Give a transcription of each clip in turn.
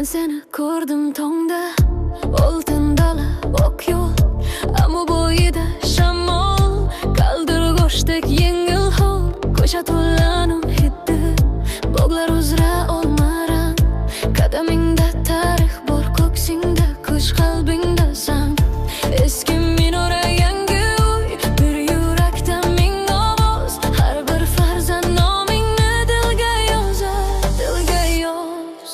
Ben seni ko'rdim tongda, oltin dala ok yo'l, ammo bo'yida shamol, qaldirg'ochdek yengil hol, ko'cha to'lanib hidi, bog'lar uzra olmaran, qadamingda tarix bor, ko'ksingda kuch, qalbingda san. Eski minora yangi uy, bir yurakda ming ovoz, har bir farzand nomingni dilga yozar, dilga yoz.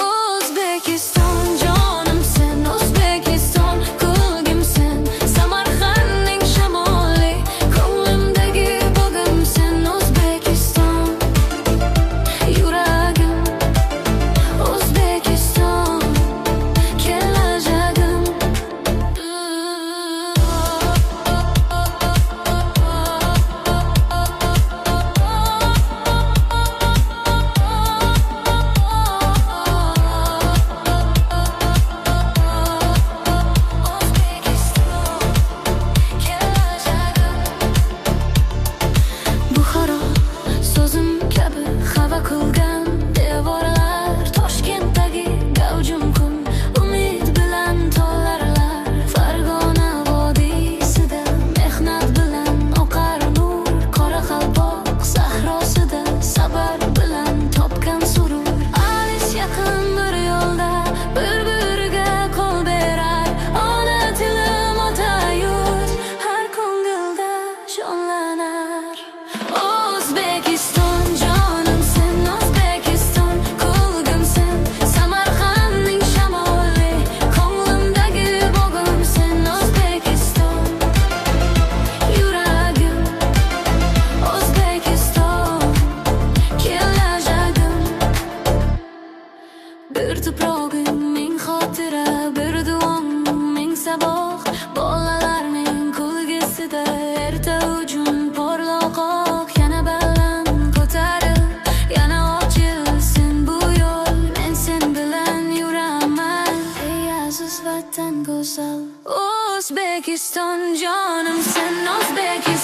O'zbekiston jonim sen, O'zbekiston kulgim sen, Samarqandning shamoli, ko'nglimdagi bog'im sen. O'zbekiston yuragim, O'zbekiston kelajagim. Buxoro so'zim kabi hava qilgan devorlar, Toshkentdagi gavjum kun, umid bilan tollarlar, Farg'ona vodiysida mehnat bilan oqar nur, Qoraqalpoq sahrosida sabr bilan topgan surur. Olis yaqin bir yo'lda bir-biriga qo'l berar, ona tilim ota yurt, har ko'ngilda jonlanar. O'zbekiston jonim sen, O'zbekiston kulgim sen, Samarqandning shamoli, ko'nglimdagi bog'im sen. O'zbekiston yuragim, O'zbekiston kelajagim. Bir tuprog'ing ming xotira, bir duong ming saboq, bolalarning kulgisida erta uchun porloq oq, yana baland ko'taril, yana ochilsin bu yo'l, men sen bilan yuraman, ey aziz vatan go'zal. O'zbekiston jonim sen, O'zbekiston